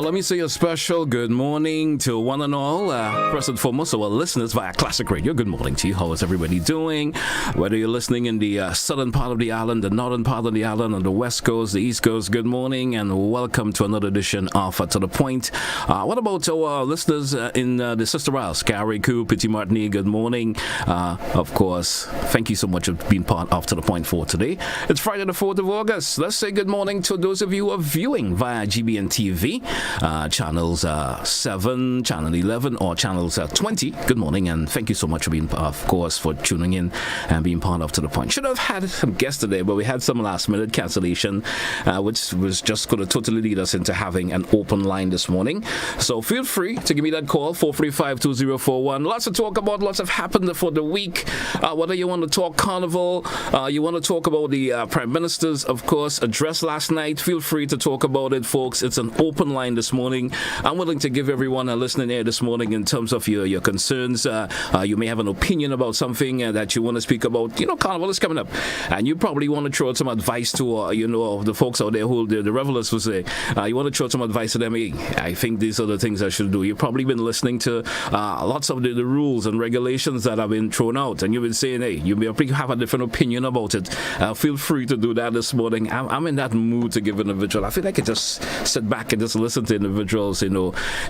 Let me say a special good morning to one and all. First and foremost, our listeners via Classic Radio. Good morning to you. How is everybody doing? Whether you're listening in the southern part of the island, the northern part of the island, on the west coast, the east coast, good morning and welcome to another edition of To The Point. What about our listeners in the Sister Isles? Carriacou, Petit Martinique, good morning. Of course, thank you so much for being part of To The Point for today. It's Friday the 4th of August. Let's say good morning to those of you who are viewing via GBN TV, channels 7, channel 11, or channels 20. Good morning, and thank you so much for being, of course, for tuning in and being part of To The Point. Should have had some guests today, but we had some last-minute cancellation, which was just going to totally lead us into having an open line this morning. So feel free to give me that call, 435-2041. Lots to talk about, lots have happened for the week. Whether you want to talk Carnival, you want to talk about the Prime Minister's, of course, address last night, feel free to talk about it, folks. It's an open line this morning. I'm willing to give everyone a listening ear this morning in terms of your concerns. You may have an opinion about something that you want to speak about. You know, Carnival is coming up, and you probably want to throw some advice to, the folks out there who, the revelers will say, you want to throw some advice to them. Hey, I think these are the things I should do. You've probably been listening to lots of the rules and regulations that have been thrown out, and you've been saying, hey, you may have a different opinion about it. Feel free to do that this morning. I'm in that mood to give an individual. I feel like I just sit back and just listen to individuals,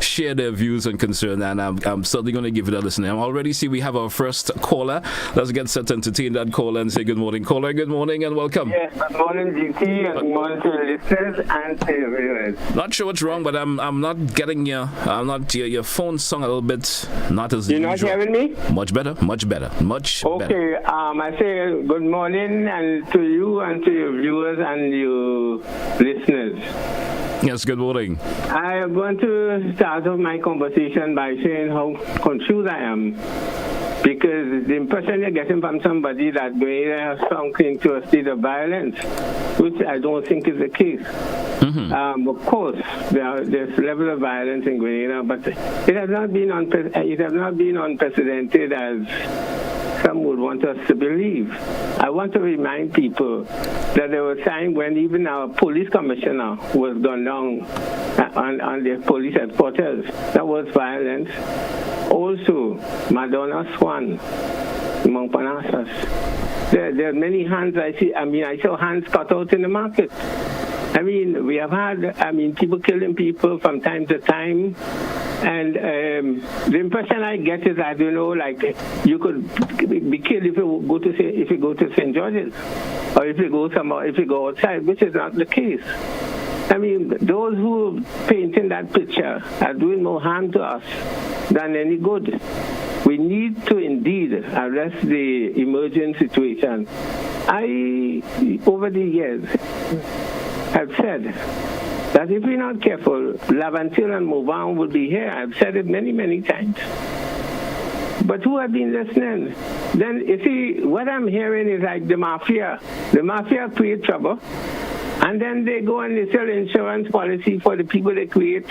share their views and concern, and I'm certainly going to give it a listen. I already see we have our first caller. Let's get set to entertain that caller and say good morning. Caller, good morning and welcome. Yes, good morning, GT, and good morning to the listeners and to the viewers. Not sure what's wrong, but I'm not getting your phone sung a little bit, not as You're usual. not hearing me? Much better. Okay, I say good morning and to you and to your viewers and your listeners. Yes, good morning. I am going to start off my conversation by saying how confused I am, because the impression you're getting from somebody that Grenada has something to a state of violence, which I don't think is the case. Mm-hmm. Of course, there's level of violence in Grenada, but it has not been unprecedented as some would want us to believe. I want to remind people that there was a time when even our police commissioner was gone down on the police headquarters. That was violence. Also, Madonna Swan, Montparnasse. There are many hands I see. I saw hands cut out in the market. We have had, people killing people from time to time. And the impression I get is that, you could be killed if you go to St. George's, or if you go outside, which is not the case. Those who painting that picture are doing more harm to us than any good. We need to indeed address the emerging situation. I, over the years, have said that if we're not careful, Lavantil and Movan will be here. I've said it many, many times. But who have been listening? Then, you see, what I'm hearing is like the mafia. The mafia create trouble, and then they go and they sell insurance policy for the people they create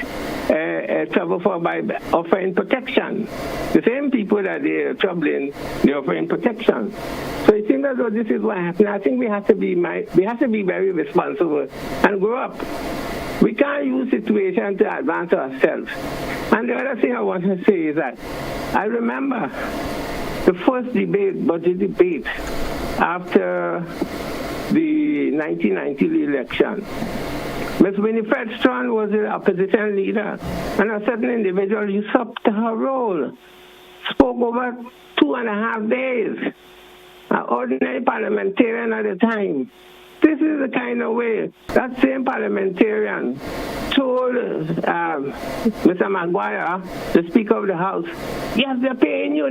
trouble for by offering protection. The same people that they are troubling, they're offering protection. So it seems as though this is what happened. I think we have to be very responsible and grow up. We can't use situation to advance ourselves. And the other thing I want to say is that I remember the first budget debate after the 1990 election. Ms. Winifred Strachan was the opposition leader, and a certain individual usurped her role, spoke over 2.5 days, an ordinary parliamentarian at the time. This is the kind of way that same parliamentarian told Mr. Maguire, the Speaker of the House, yes, they're paying you,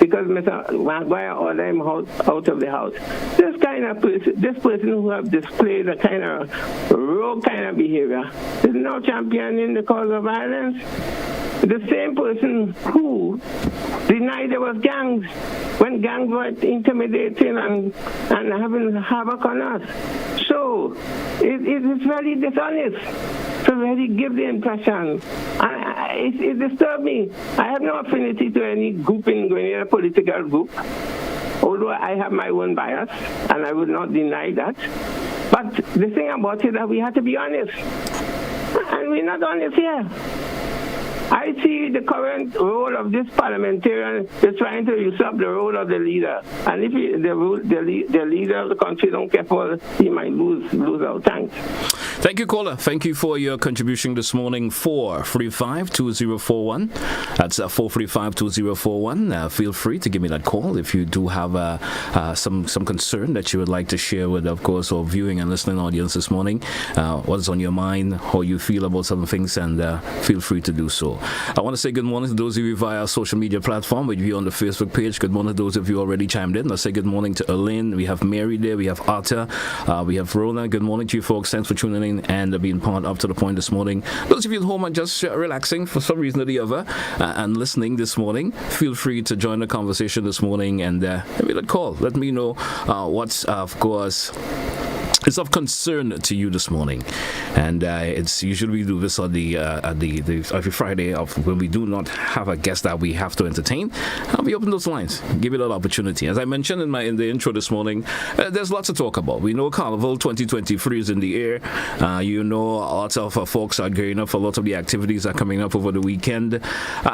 because Mr. Maguire ordered him out of the House. This person who have displayed a kind of rogue kind of behavior is now championing the cause of violence. The same person who denied there was gangs when gangs were intimidating and having havoc on us. So it is very dishonest to really give the impression. It disturbed me. I have no affinity to any group in Grenada, political group, although I have my own bias, and I would not deny that. But the thing about it is that we have to be honest. And we're not on this here. I see the current role of this parliamentarian is trying to usurp the role of the leader. And if the leader of the country don't care for, he might lose out. Thanks. Thank you, caller. Thank you for your contribution this morning. 435-2041. That's 435-2041. Feel free to give me that call if you do have some concern that you would like to share with, of course, our viewing and listening audience this morning. What's on your mind, how you feel about some things, and feel free to do so. I want to say good morning to those of you via our social media platform, with you on the Facebook page. Good morning to those of you already chimed in. I say good morning to Elaine. We have Mary there. We have Arthur. We have Rona. Good morning to you folks. Thanks for tuning in and being part up to the point this morning. Those of you at home and just relaxing for some reason or the other and listening this morning, feel free to join the conversation this morning and give me that call. Let me know what's, of course, it's of concern to you this morning, and it's usually we do this on the every Friday of when we do not have a guest that we have to entertain. I'll be open those lines, give it an opportunity. As I mentioned in the intro this morning, there's lots to talk about. We know Carnival 2023 is in the air. Lots of folks are gearing up for a lot of the activities that are coming up over the weekend.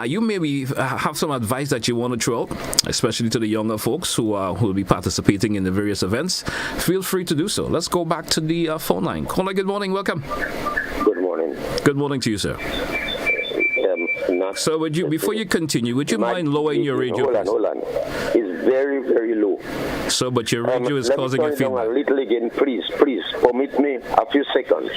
You maybe have some advice that you want to throw out, especially to the younger folks who will be participating in the various events. Feel free to do so. Let's go back to the phone line. Caller, good morning. Welcome. Good morning. Good morning to you, sir. So, before you continue, would you mind lowering your radio? Hold on. It's very, very low. So, but your radio is causing a feedback. A little again, please. Permit me a few seconds.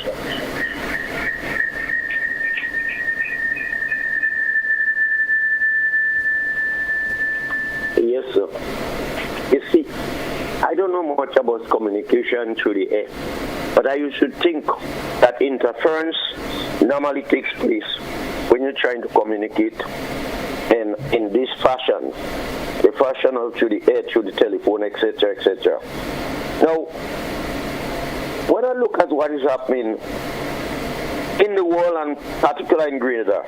Yes, sir. You see, I don't know much about communication through the air, but I used to think that interference normally takes place when you're trying to communicate in this fashion, the fashion of through the air, through the telephone, etc., etc. Now, when I look at what is happening in the world, and particularly in Grenada,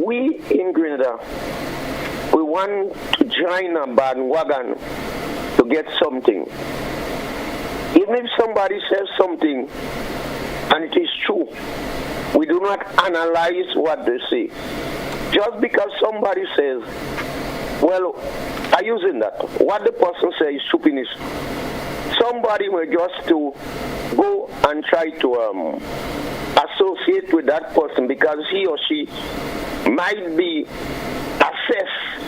we in Grenada, we want to join a bandwagon to get something. Even if somebody says something and it is true, we do not analyze what they say. Just because somebody says, well, I'm using that, what the person says is stupidness. Somebody will just to go and try to associate with that person because he or she might be assessed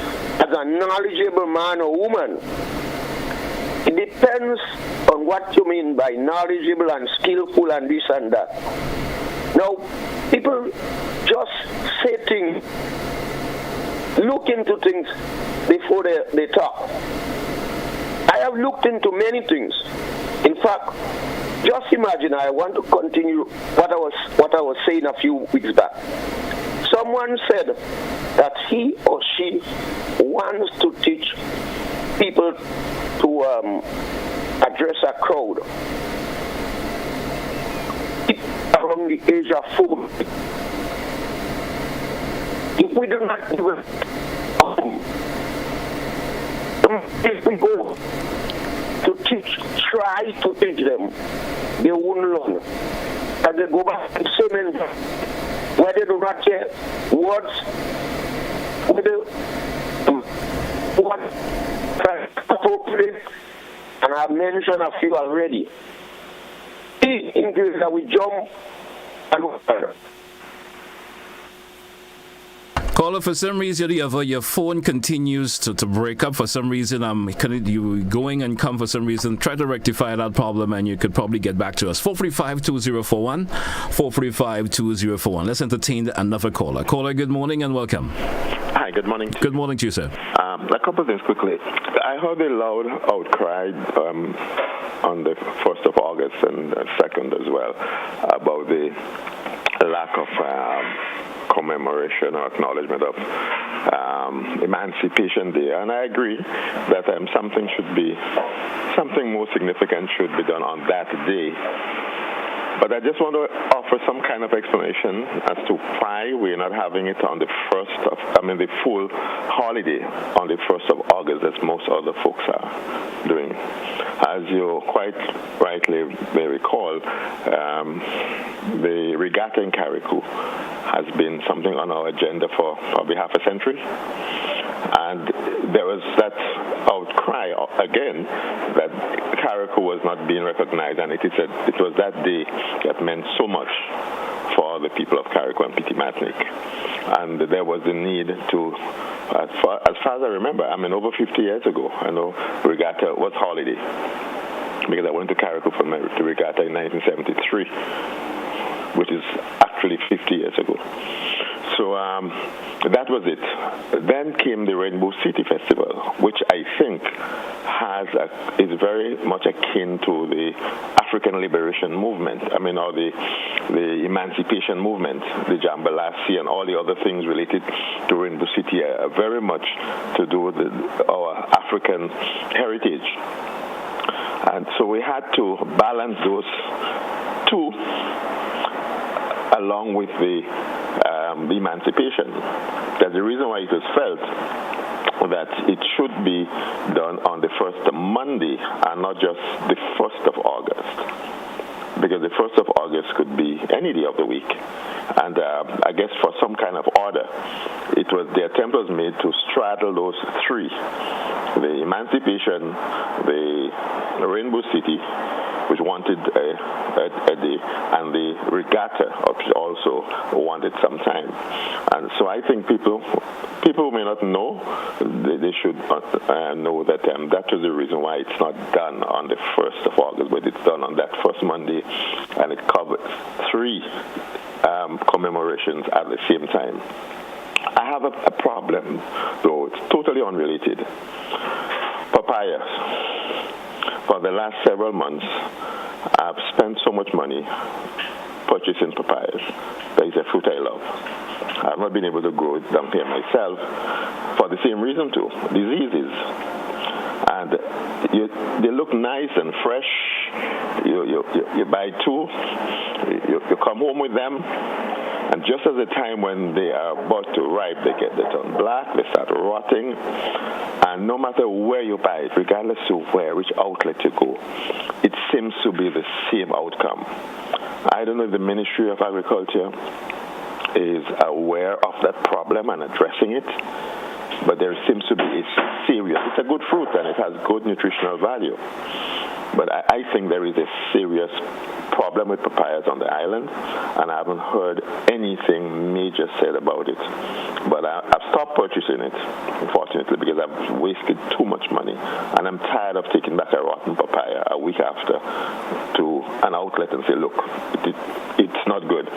as a knowledgeable man or woman. It depends on what you mean by knowledgeable and skillful and this and that. Now, people just say things, look into things before they talk. I have looked into many things. In fact, just imagine, I want to continue what I was saying a few weeks back. Someone said that he or she wants to teach people to address a crowd around the age of 4. If we do not do it, if we go to try to teach them, they won't learn. And they go back to the same where they do not hear words, what appropriate, and I've mentioned a few already. In that we jump and water. Caller, for some reason or the other, your phone continues to break up. For some reason, you going and come for some reason. Try to rectify that problem and you could probably get back to us. 435-2041. 435-2041. Let's entertain another caller. Caller, good morning and welcome. Hi, good morning. Good morning to you, sir. A couple of things quickly. I heard a loud outcry on the 1st of August and 2nd as well about the lack of commemoration or acknowledgement of Emancipation Day, and I agree that something more significant should be done on that day. But I just want to offer some kind of explanation as to why we're not having it on the the full holiday on the 1st of August as most other folks are doing. As you quite rightly may recall, the regatta in Carriacou has been something on our agenda for probably half a century. And there was that outcry again that Carriacou was not being recognized, and it was that day that meant so much for the people of Carriacou and Petit Martinique. And there was the need to, as far as I remember, over 50 years ago, I know regatta was holiday, because I went to Carriacou for the regatta in 1973, which is actually 50 years ago. So that was it. Then came the Rainbow City Festival, which I think is very much akin to the African liberation movement. Or the emancipation movement, the Jambalasi and all the other things related to Rainbow City are very much to do with our African heritage. And so we had to balance those two along with the emancipation. That's the reason why it was felt that it should be done on the first Monday and not just the 1st of August. Because the 1st of August could be any day of the week. And I guess for some kind of order, the attempt was made to straddle those three: the emancipation, the Rainbow City, which wanted a day, and the regatta, which also wanted some time. And so I think people who may not know, they should know that that was the reason why it's not done on the 1st of August, but it's done on that first Monday, and it covers three commemorations at the same time. I have a problem, though it's totally unrelated. Papayas. For the last several months, I've spent so much money purchasing papayas. That is a fruit I love. I've not been able to grow it down here myself for the same reason too: diseases. And they look nice and fresh. You buy two, you come home with them, and just at the time when they are about to ripe, they turn black, they start rotting. And no matter where you buy it, regardless of which outlet you go, it seems to be the same outcome. I don't know if the Ministry of Agriculture is aware of that problem and addressing it, but there seems to be it's a good fruit and it has good nutritional value. But I think there is a serious problem with papayas on the island, and I haven't heard anything major said about it. But I've stopped purchasing it, unfortunately, because I've wasted too much money, and I'm tired of taking back a rotten papaya a week after to an outlet and say, look, it's not good.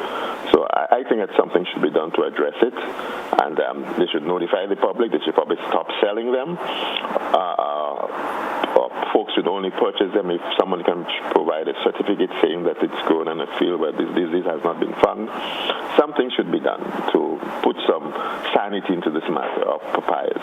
So I think that something should be done to address it, and they should notify the public. They should probably stop selling them. Folks should only purchase them if someone can provide a certificate saying that it's grown in a field where this disease has not been found. Something should be done to put some sanity into this matter of papayas,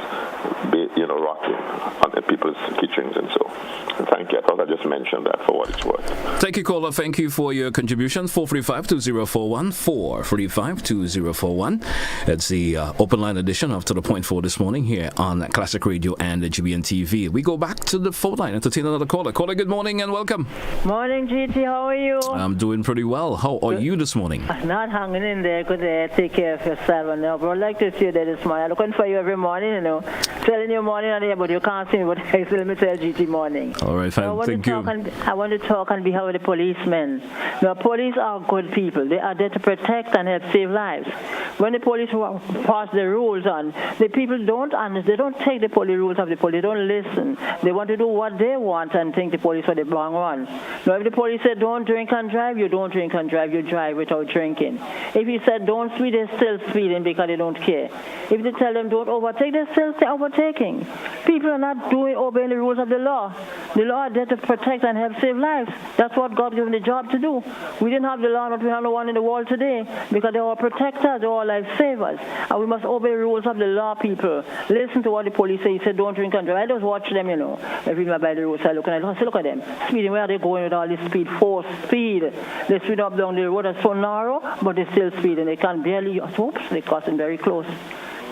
rotting on the people's kitchens and so. And thank you. I thought I just mentioned that for what it's worth. Thank you, caller. Thank you for your contribution. 435-2041, 435-2041. It's the open line edition of To The Point for this morning here on Classic Radio and the GBN TV. We go back to the phone line. Entertain another caller. Caller, good morning and welcome. Morning, GT. How are you? I'm doing pretty well. How are you this morning? Not hanging in there. Could take care of yourself. But I'd like to see you there this morning. I'm looking for you every morning, telling you morning and here, but you can't see me. But I still let me tell GT morning. All right, fine. Thank you. I want to talk on behalf of the policemen. The police are good people. They are there to protect and help save lives. When the police pass the rules on, the people don't understand. They don't take the rules of the police. They don't listen. They want to do what they want and think the police are the wrong one. Now, if the police said don't drink and drive, you don't drink and drive. You drive without drinking. If he said don't speed, they're still speeding because they don't care. If they tell them don't overtake, they're still overtaking. People are not obeying the rules of the law. The law is there to protect and help save lives. That's what God gave them the job to do. We didn't have the law, but we have the one in the world today because they are protectors, they are life savers. And we must obey the rules of the law, people. Listen to what the police say. He said don't drink and drive. I just watch them, Every time I by the roadside looking at them, I say, look at them. Speeding, where are they going with all this speed? Force, speed. They speed up down the road that's so narrow, but they still speed and they can barely, they're crossing very close.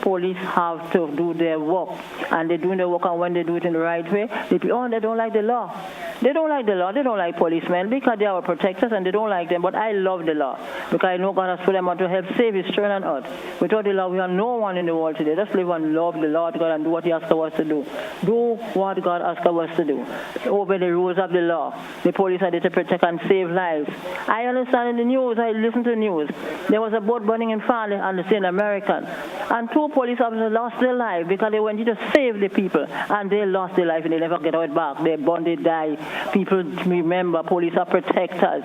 Police have to do their work, and they're doing their work, and when they do it in the right way, they don't like the law. They don't like the law. They don't like policemen because they are our protectors and they don't like them. But I love the law because I know God has put them on to help save His children on earth. Without the law, we have no one in the world today. Just live and love the Lord God and do what He asks us to do. Do what God asks us to do. Obey the rules of the law. The police are there to protect and save lives. I understand in the news, I listen to the news. There was a boat burning in Farley on the St. American. And 2 police officers lost their life because they went in to save the people. And they lost their life and they never get out back. They born, they die. People remember, police are protectors.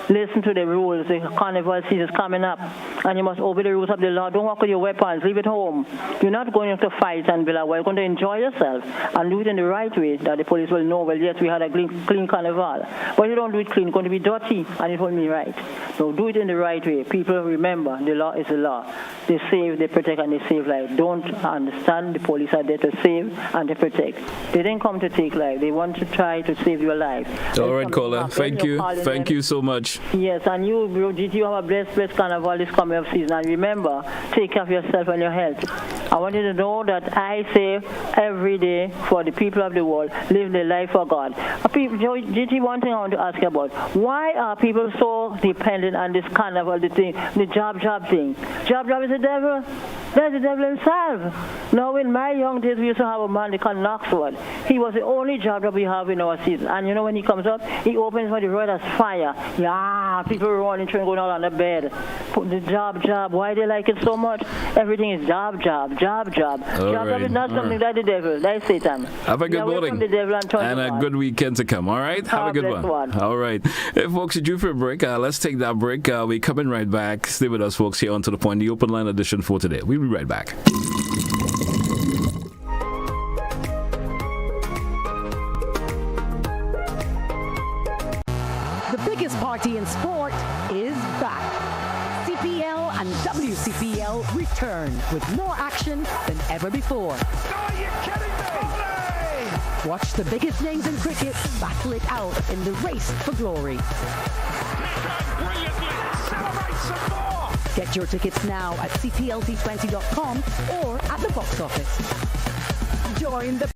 Listen to the rules. The carnival season is coming up. And you must obey the rules of the law. Don't walk with your weapons. Leave it home. You're not going to fight and be like, well, you're going to enjoy yourself and do it in the right way that the police will know, well, yes, we had a clean carnival. But you don't do it clean. It's going to be dirty and it won't be right. So do it in the right way. People remember the law is the law. They save, they protect, and they save life. Don't understand the police are there to save and to protect. They didn't come to take life. They want to try to save your life. All right, caller. Thank you. Thank you so much. Yes, and you, bro, did you have a blessed carnival this coming up season? And remember, take care of yourself and your health. I want you to know that I say every day for the people of the world, live their life for God. GT, one thing I want to ask you about. Why are people so dependent on this carnival, the thing, the job thing? Job is the devil. There's the devil himself. Now, in my young days, we used to have a man called Knoxford. He was the only job we have in our season. And you know, when he comes up, he opens for the road as fire. Yeah, people running, trying going all on the bed. Put the job. Why they like it so much? Everything is job. Job is not something like the devil. That's Satan. Have a good morning. And a good weekend to come. All right? Have a good one. All right. Hey, folks, you're due for a break. Let's take that break. We're coming right back. Stay with us, folks, here on To The Point, the open line edition for today. We'll be right back. The biggest party in sport is back. CPL and WCPL return with more action than ever before. Are you kidding me? Watch the biggest names in cricket battle it out in the race for glory. Brilliantly. Celebrate some more. Get your tickets now at cplt20.com or at the box office. Join the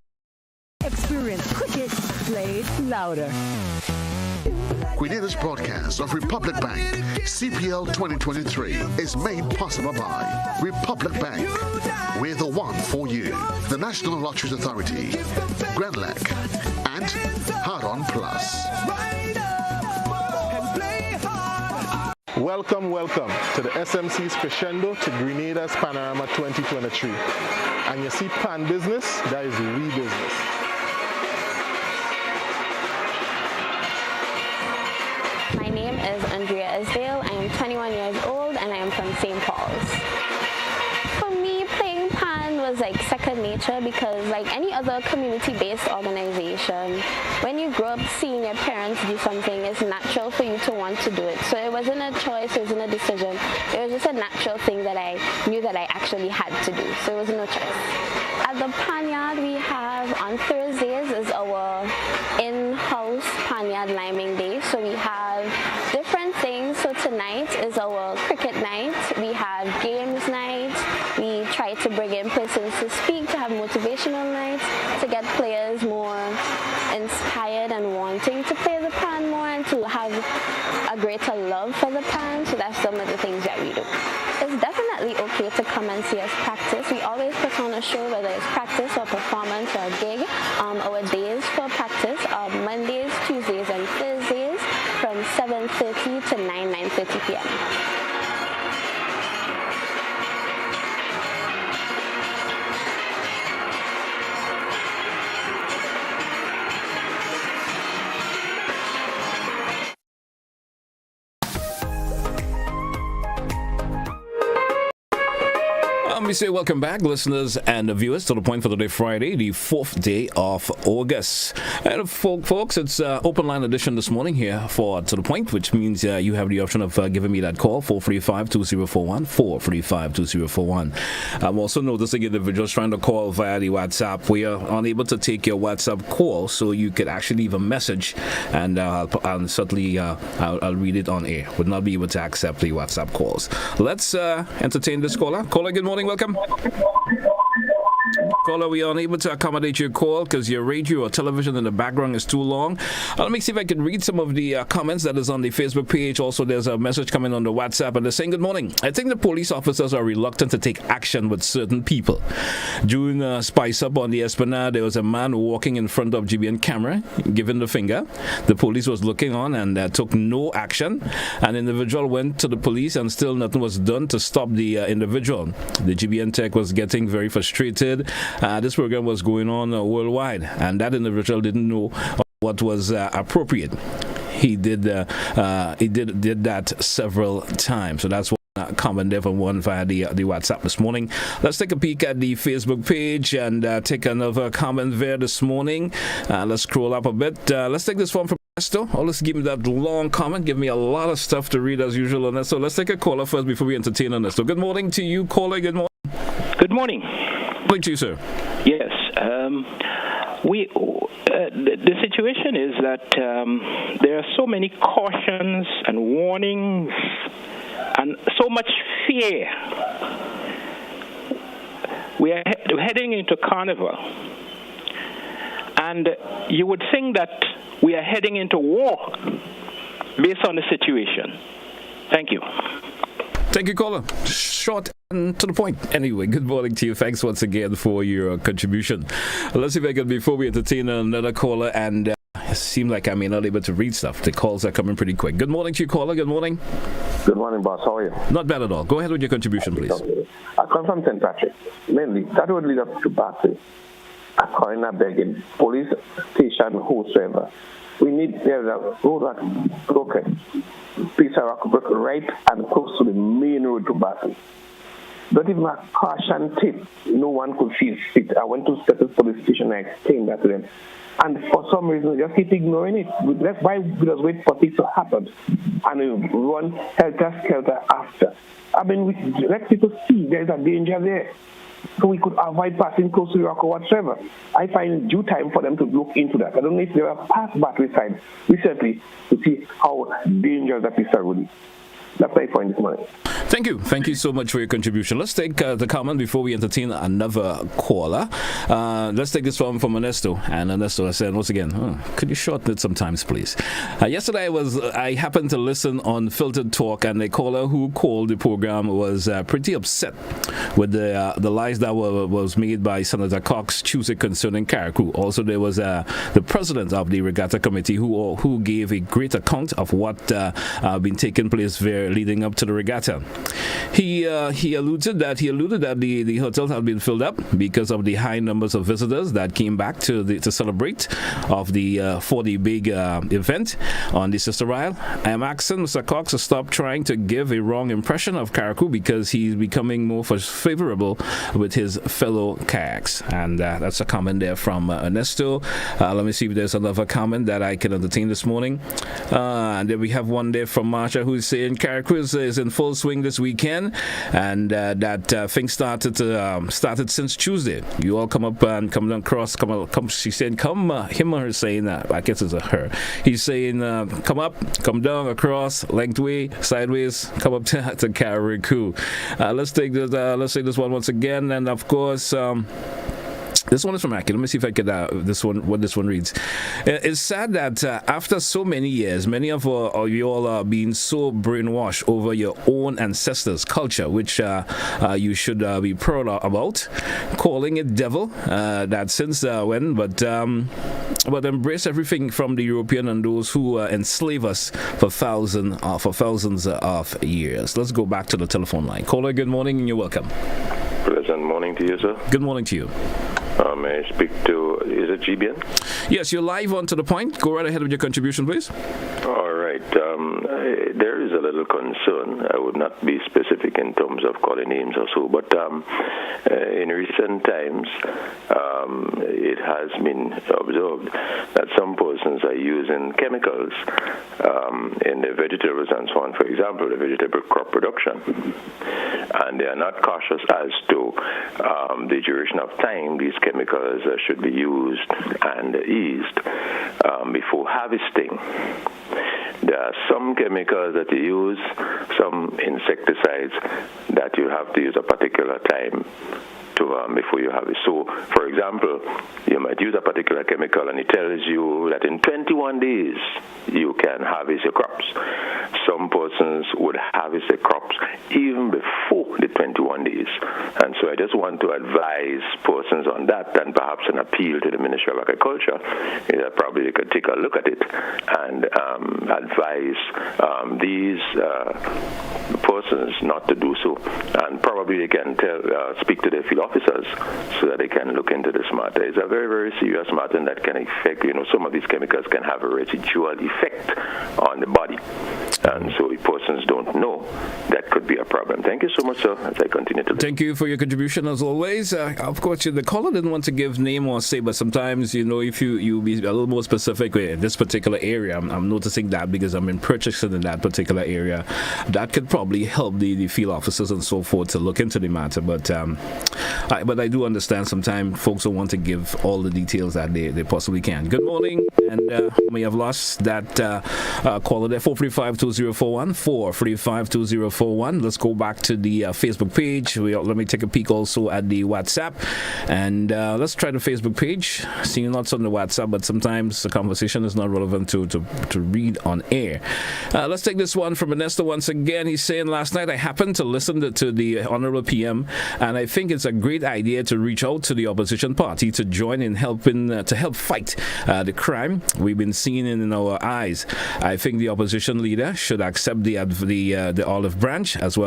experience cricket played louder. We did this broadcast of Republic Bank CPL 2023 is made possible by Republic Bank. We're the one for you. The National Lotteries Authority, Grenlec, and Hard-On Plus. Welcome to the SMC's Crescendo to Grenada's Panorama 2023. And you see Pan Business, that is we business. My name is Andrea Isdale. I am 21 years old and I am from St. Paul's. For me, playing Pan was like second nature because like any other community-based organization, when you grow up seeing your parents do something, it's natural for you to want to do it. So it wasn't a choice, it wasn't a decision. It was just a natural thing that I knew that I actually had to do. So it was no choice. At the Panyard we have on Thursdays is our in-house Panyard Liming Day. So we have different things. So tonight is our cricket night. We have games night. We try to bring in persons to speak, to have motivational nights, to get players more inspired and wanting to play the Pan more and to have a greater love for the Pan. So that's some of the things that we do. It's definitely okay to come and see us practice. We always put on a show, whether it's practice or performance or a gig. Our days for practice are Mondays, Tuesdays, and Thursdays from 7:30 to 9:30 p.m. We say welcome back, listeners and viewers, to The Point for today, Friday, the 4th day of August. And folks, it's open line edition this morning here for To The Point, which means you have the option of giving me that call, 435-2041, 435-2041. I'm also noticing individuals trying to call via the WhatsApp. We are unable to take your WhatsApp call, so you could actually leave a message, and certainly I'll read it on air. Would not be able to accept the WhatsApp calls. Let's entertain this caller. Caller, good morning, welcome. Caller, we are unable to accommodate your call because your radio or television in the background is too long. Let me see if I can read some of the comments that is on the Facebook page. Also, there's a message coming on the WhatsApp, and they're saying, good morning. I think the police officers are reluctant to take action with certain people. During Spice Up on the Esplanade, there was a man walking in front of GBN camera, giving the finger. The police was looking on and took no action. An individual went to the police and still nothing was done to stop the individual. The GBN tech was getting very frustrated. This program was going on worldwide, and that individual didn't know what was appropriate. He did that several times. So that's one comment there from one via the WhatsApp this morning. Let's take a peek at the Facebook page and take another comment there this morning. Let's scroll up a bit. Let's take this one from Ernesto. Oh, let's give me that long comment. Give me a lot of stuff to read as usual, Ernesto. Let's take a caller first before we entertain Ernesto. Good morning to you, caller. Good morning. Good morning. Good morning to you, sir. Yes. The situation is that there are so many cautions and warnings and so much fear. We are heading into Carnival, and you would think that we are heading into war based on the situation. Thank you. Thank you, caller. Short and to the point. Anyway, good morning to you. Thanks once again for your contribution. Let's see if I can, before we entertain another caller, and it seems like I may not be able to read stuff. The calls are coming pretty quick. Good morning to you, caller. Good morning. Good morning, boss. How are you? Not bad at all. Go ahead with your contribution, please. I come from St. Patrick. Mainly, that would lead up to Battery. I'm calling and begging. Police station, whosoever. We need, there's a road that's broken. Piece of rock broken right and close to the main road to Battery. Not even a caution tip. No one could feel fit. I went to Status Police Station and explained that to them. And for some reason, just keep ignoring it. That's why we just wait for things to happen. And we run helter-skelter after. I mean, let people see there's a danger there. So we could avoid passing close to the rock or whatsoever. I find due time for them to look into that. I don't know if they have passed Battery side recently to see how dangerous that is already. That's my point this morning. Thank you. Thank you so much for your contribution. Let's take the comment before we entertain another caller. Let's take this one from Ernesto. And Ernesto, I said once again, could you shorten it sometimes, please? Yesterday I happened to listen on Filtered Talk, and the caller who called the program was pretty upset with the lies that was made by Senator Cox Tuesday concerning Carriacou. Also, there was the president of the Regatta Committee who gave a great account of what been taking place there leading up to the regatta. He alluded that the hotel had been filled up because of the high numbers of visitors that came back to celebrate for the big event on the Sister Isle. I am asking Mr. Cox to stop trying to give a wrong impression of Carriacou because he's becoming more favorable with his fellow kayaks. And that's a comment there from Ernesto. Let me see if there's another comment that I can entertain this morning. And then we have one there from Marsha who's saying Carriacou is in full swing this weekend, and that things started since Tuesday. You all come up and come down across. Come. She's saying come. Him or her saying I guess it's a her. He's saying come up, come down, across, lengthway, sideways, come up to Carriacou. Let's take this. Let's say this one once again, and of course. This one is from Aki. Let me see if I could what this one reads. It's sad that after so many years, many of you all are being so brainwashed over your own ancestors' culture, which you should be proud about, calling it devil. That since when, but embrace everything from the European and those who enslave us for thousands of years. Let's go back to the telephone line. Caller, good morning and you're welcome. Pleasant morning to you, sir. Good morning to you. May I speak to, is it GBN? Yes, you're live on To The Point. Go right ahead with your contribution, please. All right. There is a little concern. I would not be specific in terms of calling names or so, but in recent times, it has been observed that some persons are using chemicals in the vegetables and so on, for example, the vegetable crop production. And they are not cautious as to the duration of time these chemicals should be used and eased before harvesting. There are some chemicals that you use, some insecticides that you have to use a particular time before you have it. So, for example, you might use a particular chemical and it tells you that in 21 days you can harvest your crops. Some persons would harvest their crops even before the 21 days. And so I just want to advise persons on that, and perhaps an appeal to the Ministry of Agriculture, that probably they could take a look at it and advise these persons not to do so. And probably they can speak to their field officers so that they can look into this matter. It's a very, very serious matter, and that can affect, some of these chemicals can have a residual effect on the body. And so if persons don't know, that could be a problem. Thank you so much, sir, as I continue to listen. Thank you for your contribution, as always. Of course, the caller didn't want to give name or say, but sometimes, if you be a little more specific in this particular area, I'm noticing that because I'm in purchasing in that particular area, that could probably help the field officers and so forth to look into the matter. But I do understand sometimes folks don't want to give all the details that they possibly can. Good morning, and we have lost that caller there, 435-2041, 435-2041. Let's go back to the Facebook page. Let me take a peek also at the WhatsApp, and let's try the Facebook page. Seeing lots on the WhatsApp, but sometimes the conversation is not relevant to read on air. Let's take this one from Ernesto once again. He's saying, last night I happened to listen to the Honorable PM, and I think it's a great idea to reach out to the opposition party to join in helping to help fight the crime we've been seeing in our eyes. I think the opposition leader should accept the olive branch, as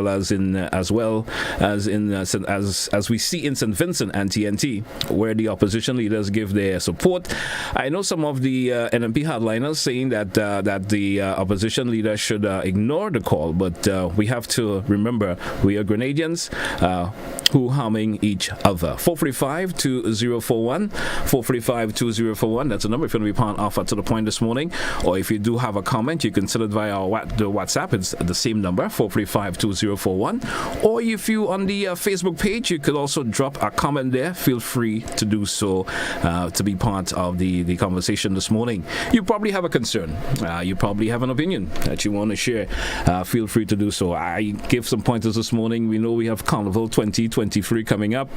we see in St. Vincent and TNT, where the opposition leaders give their support. I know some of the NMP hardliners saying that the opposition leader should ignore the call, but we have to remember we are Grenadians who harming each other. 435-2041, 435-2041. That's the number if you want to be part of To The Point this morning, or if you do have a comment, you can send it via the WhatsApp. It's the same number, 435-2041. Or if you on the Facebook page, you could also drop a comment there. Feel free to do so to be part of the conversation this morning. You probably have a concern. You probably have an opinion that you want to share. Feel free to do so. I gave some pointers this morning. We know we have Carnival 2023 coming up,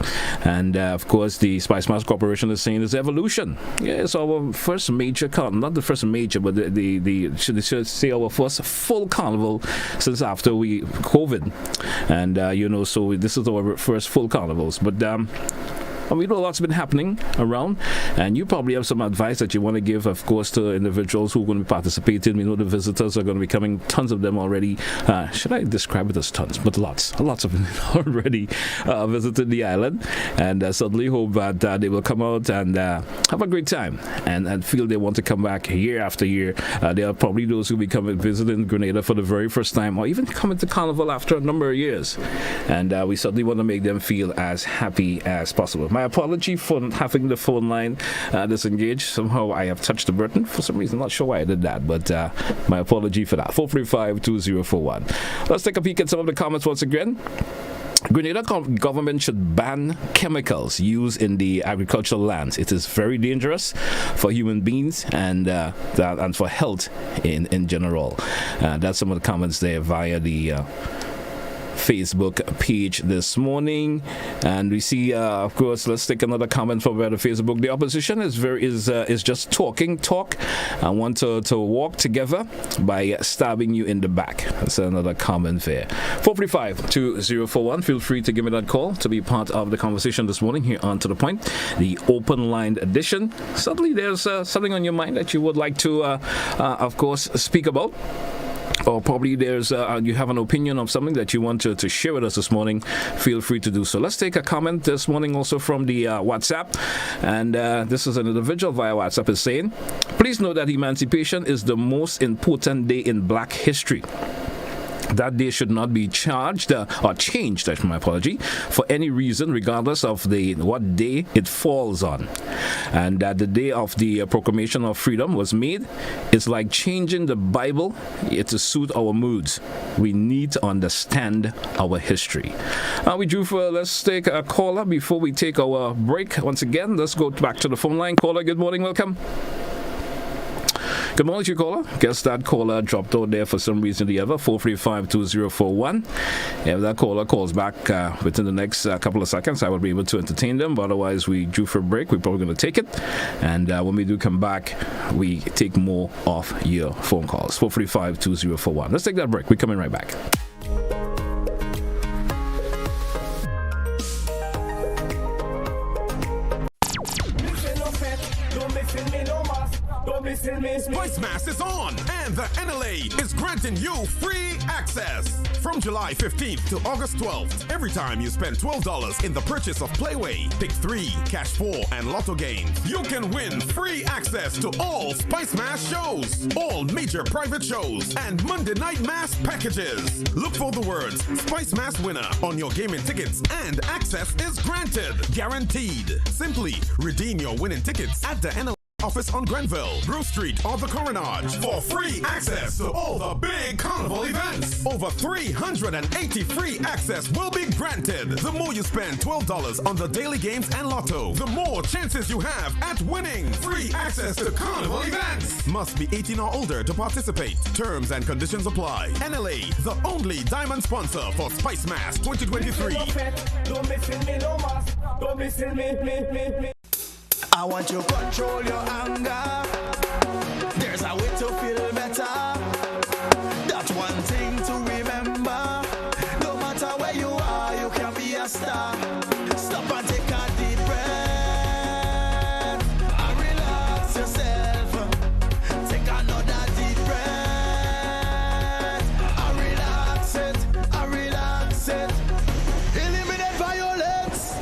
and of course the Spice Mass Corporation is saying it's evolution. Yeah, it's our first major carnival, not the first major, but should say our first full carnival since after COVID, and so this is our first full carnivals. But we know lots been happening around, and you probably have some advice that you want to give, of course, to individuals who are going to be participating. We know the visitors are going to be coming, tons of them already. Should I describe it as tons? But lots of them already visited the island, and certainly hope that they will come out and have a great time and feel they want to come back year after year. There are probably those who will be coming visiting Grenada for the very first time, or even coming to Carnival after a number of years, and we certainly want to make them feel as happy as possible. My apology for having the phone line disengaged. Somehow I have touched the button for some reason. Not sure why I did that, but my apology for that. 435-2041. Let's take a peek at some of the comments once again. Grenada government should ban chemicals used in the agricultural lands. It is very dangerous for human beings and for health in general. That's some of the comments there via the Facebook page this morning, and we see of course, let's take another comment from the Facebook. The opposition is just talk and want to walk together by stabbing you in the back. That's another comment there. 435-2041. Feel free to give me that call to be part of the conversation this morning here on To The Point, the open line edition. Suddenly there's something on your mind that you would like to of course speak about, or probably there's you have an opinion of something that you want to share with us this morning. Feel free to do so. Let's take a comment this morning also from the WhatsApp, and this is an individual via WhatsApp is saying, please know that emancipation is the most important day in black history. That day should not be changed, my apology, for any reason, regardless of what day it falls on. And that the day of the proclamation of freedom was made, it's like changing the Bible to suit our moods. We need to understand our history. Let's take a caller before we take our break. Once again, let's go back to the phone line. Caller, good morning, welcome. Good morning to you, caller. Guess that caller dropped out there for some reason or the other. 435-2041. If that caller calls back within the next couple of seconds, I will be able to entertain them. But otherwise, we due for a break. We're probably going to take it. And when we do come back, we take more of your phone calls. 435-2041. Let's take that break. We're coming right back. Spice Mass is on, and the NLA is granting you free access. From July 15th to August 12th, every time you spend $12 in the purchase of Playway, Pick 3, Cash 4, and Lotto games, you can win free access to all Spice Mass shows, all major private shows, and Monday Night Mass packages. Look for the words Spice Mass winner on your gaming tickets, and access is granted. Guaranteed. Simply redeem your winning tickets at the NLA office on Grenville, Grove Street, or the Coronage for free access to all the big carnival events. Over 380 free access will be granted. The more you spend $12 on the daily games and lotto, the more chances you have at winning free access to carnival events. Must be 18 or older to participate. Terms and conditions apply. NLA, the only diamond sponsor for Spice Mass 2023. Don't miss me no more. Don't miss me. I want you to control your anger. There's a way to feel better. That's one thing to remember. No matter where you are, you can be a star. Stop and take a deep breath and relax yourself. Take another deep breath and relax it, and relax it. Eliminate violence.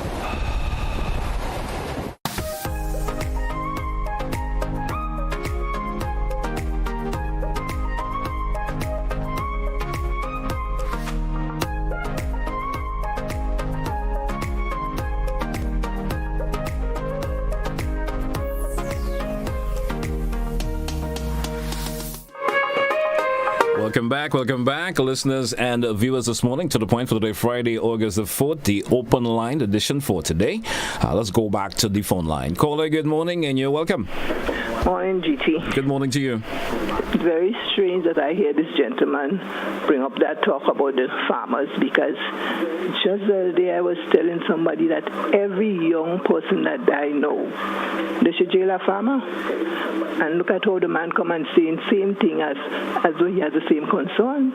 Welcome back, listeners and viewers this morning to The Point for today, Friday, August the 4th, the open line edition for today. Let's go back to the phone line. Caller, good morning and you're welcome. Morning, GT. Good morning to you. Very strange that I hear this gentleman bring up that talk about the farmers, because just the other day I was telling somebody that every young person that I know, they should jail a farmer. And look at how the man come and saying same thing as though he has the same concern.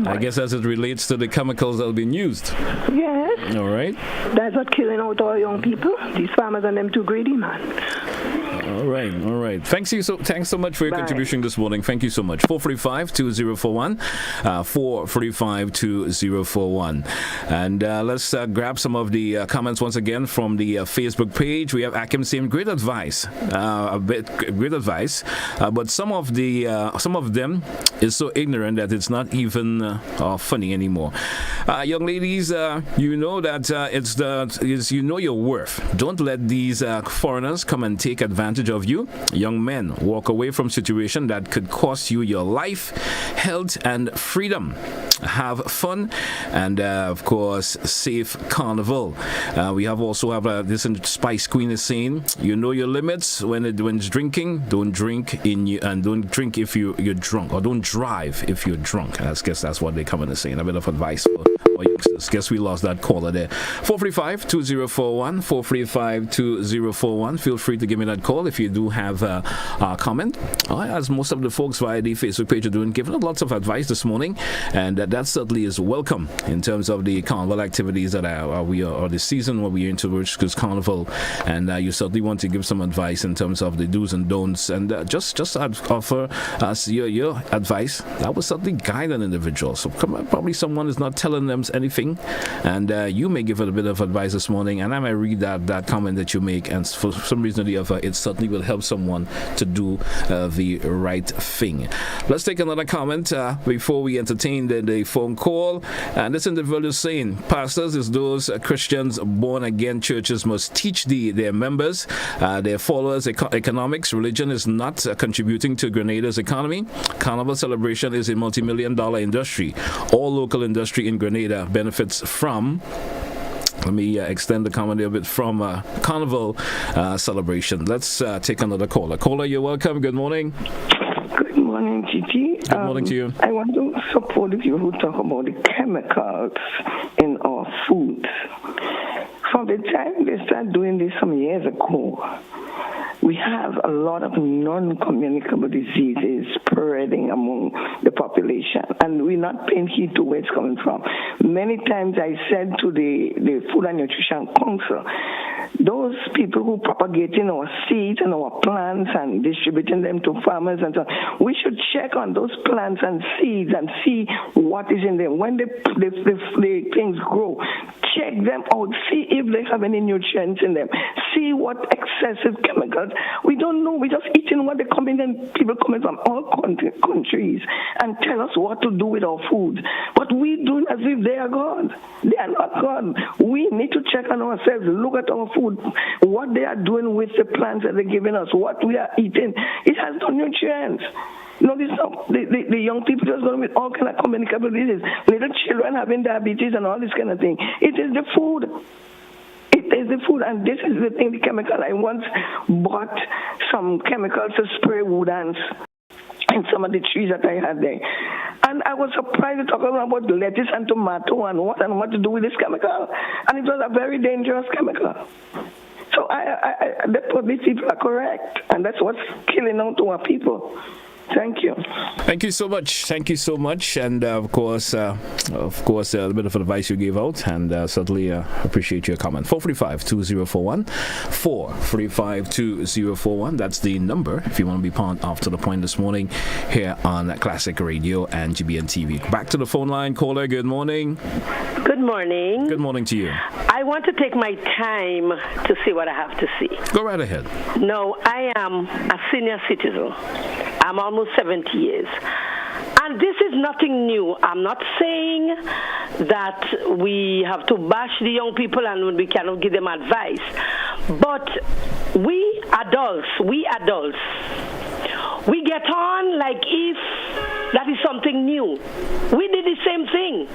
I guess as it relates to the chemicals that have been used. Yes. All right. That's what killing out our young people. These farmers and them too greedy, man. All right. Thanks so much for your contribution this morning. Thank you so much. 435-2041. 435-2041. And let's grab some of the comments once again from the Facebook page. We have Akim saying great advice. Great advice. But some of them is so ignorant that it's not even funny anymore. Young ladies, you know that you know your worth. Don't let these foreigners come and take advantage of you. Young men, walk away from situations that could cost you your life, health, and freedom. Have fun and, of course, safe carnival. We also have this Spice Queen is saying, you know your limits when it's drinking. Don't drink and don't drink if you're drunk, or don't drive if you're drunk. I guess that's what they're coming to say. A bit of advice for youngsters. Guess we lost that caller there. 435-2041. 435-2041. Feel free to give me that call if you do have a comment. As most of the folks via the Facebook page are doing, giving lots of advice this morning, and that certainly is welcome in terms of the carnival activities that or the season where we are into, which is carnival, and you certainly want to give some advice in terms of the do's and don'ts, and just offer us your advice that will certainly guide an individual. So probably someone is not telling them anything, and you may give it a bit of advice this morning, and I might read that comment that you make, and for some reason or the other, it certainly will help someone to do the right thing. Let's take another comment before we entertain the phone call. And this individual is saying, pastors is those Christians born again churches must teach their members, their followers, economics. Religion is not contributing to Grenada's economy. Carnival celebration is a multi-million-dollar industry. All local industry in Grenada benefits from. Let me extend the comment a bit from Carnival celebration. Let's take another caller. Caller, you're welcome. Good morning. morning, Titi. Good morning to you. I want to support the people who talk about the chemicals in our foods. From the time they started doing this some years ago, we have a lot of non-communicable diseases spreading among the population, and we're not paying heed to where it's coming from. Many times I said to the Food and Nutrition Council, those people who propagating our seeds and our plants and distributing them to farmers and so on, we should check on those plants and seeds and see what is in them. When the things grow, check them out, see if they have any nutrients in them, see what excessive chemicals. We don't know. We're just eating what the people coming from all countries and tell us what to do with our food. But we do as if they are God. They are not God. We need to check on ourselves, look at our food, what they are doing with the plants that they're giving us, what we are eating. It has no nutrients. You know, the young people just going with all kind of communicable diseases. Little children having diabetes and all this kind of thing. It is the food. It is the food, and this is the thing, the chemical. I once bought some chemicals to spray wood ants in some of the trees that I had there. And I was surprised to talk about lettuce and tomato and what to do with this chemical. And it was a very dangerous chemical. So these people are correct, and that's what's killing out our people. Thank you. Thank you so much. Thank you so much. And of course, a bit of advice you gave out, and certainly appreciate your comment. 435-2041. 435-2041. That's the number if you want to be part of To The Point this morning here on Classic Radio and GBN TV. Back to the phone line. Caller, good morning. Good morning. Good morning to you. I want to take my time to see what I have to see. Go right ahead. No, I am a senior citizen. I'm almost 70 years. And this is nothing new. I'm not saying that we have to bash the young people and we cannot give them advice. But we adults, we get on like if that is something new. We did the same thing.